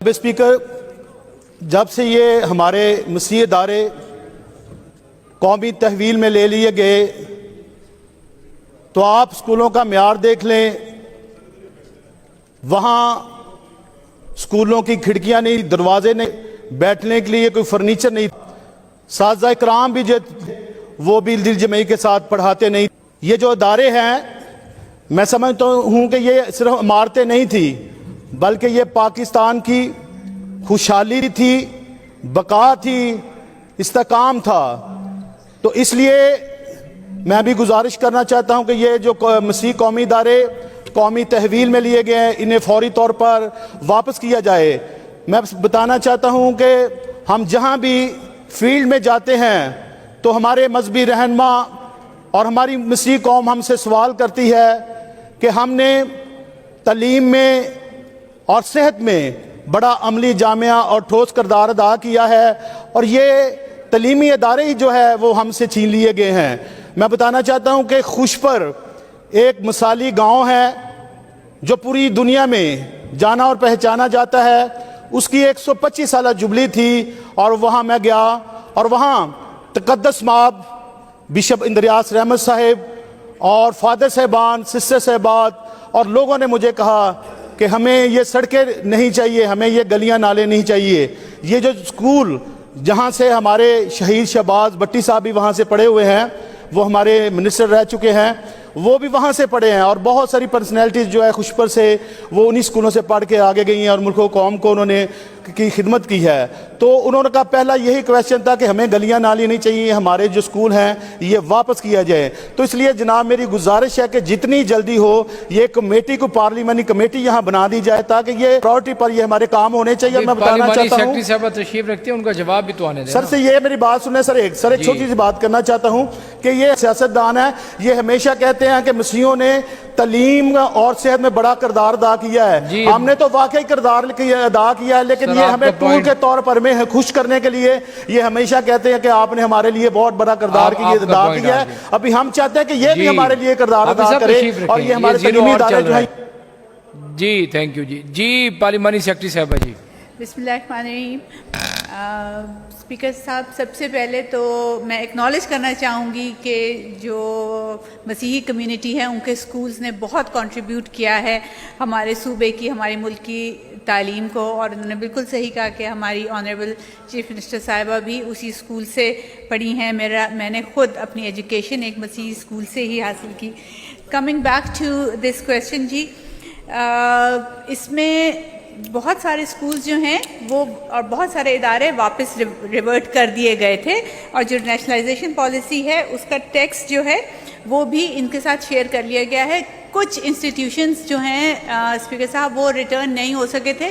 Speaker, جب سے یہ ہمارے مسیحی ادارے قومی تحویل میں لے لیے گئے تو آپ اسکولوں کا معیار دیکھ لیں، وہاں اسکولوں کی کھڑکیاں نہیں، دروازے نہیں، بیٹھنے کے لیے کوئی فرنیچر نہیں، اساتذہ کرام بھی جو وہ بھی دل جمعی کے ساتھ پڑھاتے نہیں۔ یہ جو ادارے ہیں، میں سمجھتا ہوں کہ یہ صرف عمارتیں نہیں تھی بلکہ یہ پاکستان کی خوشحالی تھی، بقا تھی، استحکام تھا۔ تو اس لیے میں بھی گزارش کرنا چاہتا ہوں کہ یہ جو مسیحی قومی ادارے قومی تحویل میں لیے گئے ہیں، انہیں فوری طور پر واپس کیا جائے۔ میں بتانا چاہتا ہوں کہ ہم جہاں بھی فیلڈ میں جاتے ہیں تو ہمارے مذہبی رہنما اور ہماری مسیحی قوم ہم سے سوال کرتی ہے کہ ہم نے تعلیم میں اور صحت میں بڑا عملی جامعہ اور ٹھوس کردار ادا کیا ہے، اور یہ تعلیمی ادارے ہی جو ہے وہ ہم سے چھین لیے گئے ہیں۔ میں بتانا چاہتا ہوں کہ خوشپر ایک مثالی گاؤں ہے جو پوری دنیا میں جانا اور پہچانا جاتا ہے۔ اس کی 125 سالہ جبلی تھی اور وہاں میں گیا اور وہاں تقدس مآب بشپ اندریاس رحمت صاحب اور فادر صاحبان، سسٹر صاحبات اور لوگوں نے مجھے کہا کہ ہمیں یہ سڑکیں نہیں چاہیے، ہمیں یہ گلیاں نالے نہیں چاہیے۔ یہ جو اسکول جہاں سے ہمارے شہید شہباز بٹی صاحب بھی وہاں سے پڑھے ہوئے ہیں، وہ ہمارے منسٹر رہ چکے ہیں، وہ بھی وہاں سے پڑھے ہیں، اور بہت ساری پرسنالٹیز جو ہے خوشپر سے وہ انہی اسکولوں سے پڑھ کے آگے گئی ہیں اور ملک و قوم کو انہوں نے کی خدمت کی ہے۔ تو انہوں نے کہا پہلا یہی کویشچن تھا کہ ہمیں گلیاں نالی نہیں چاہیے، ہمارے جو اسکول ہیں یہ واپس کیا جائے۔ تو اس لیے جناب میری گزارش ہے کہ جتنی جلدی ہو یہ کمیٹی کو پارلیمانی کمیٹی یہاں بنا دی جائے تاکہ یہ پرائورٹی پر یہ ہمارے کام ہونے چاہیے۔ میں بتانا چاہتا ہوں سیکرٹری صاحب تشریف رکھتے ہیں، ان کا جواب بھی تو آنے دیں۔ سر سے یہ میری بات سنیں سر، ایک چھوٹی سی بات کرنا چاہتا ہوں کہ یہ سیاستدان ہے، یہ ہمیشہ کہتے ہیں کہ مسیحیوں نے تعلیم اور صحت میں بڑا کردار ادا کیا ہے۔ ہم نے تو واقعی کردار ادا کیا ہے، لیکن یہ ہمیں ٹول کے طور پر ہمیں خوش کرنے کے لیے یہ ہمیشہ کہتے ہیں کہ آپ نے ہمارے لیے بہت بڑا کردار ادا کیا ہے۔ ابھی ہم چاہتے ہیں کہ یہ بھی ہمارے لیے کردار ادا کرے اور یہ ہمارے تعلیمی ادارے جو ہیں۔ جی تھینک یو جی پارلیمانی سیکرٹری صاحبہ جی۔ بسم اللہ الرحمن الرحیم۔ اسپیکر صاحب، سب سے پہلے تو میں اکنالج کرنا چاہوں گی کہ جو مسیحی کمیونٹی ہے ان کے سکولز نے بہت کنٹریبیوٹ کیا ہے ہمارے صوبے کی، ہمارے ملک کی تعلیم کو، اور انہوں نے بالکل صحیح کہا کہ ہماری آنریبل چیف منسٹر صاحبہ بھی اسی اسکول سے پڑھی ہیں۔ میں نے خود اپنی ایجوکیشن ایک مسیحی اسکول سے ہی حاصل کی۔ Coming back to this question جی، اس میں بہت سارے سکولز جو ہیں وہ اور بہت سارے ادارے واپس ریورٹ کر دیے گئے تھے، اور جو نیشنلائزیشن پالیسی ہے اس کا ٹیکسٹ جو ہے وہ بھی ان کے ساتھ شیئر کر لیا گیا ہے۔ کچھ انسٹیٹیوشنز جو ہیں اسپیکر صاحب وہ ریٹرن نہیں ہو سکے تھے،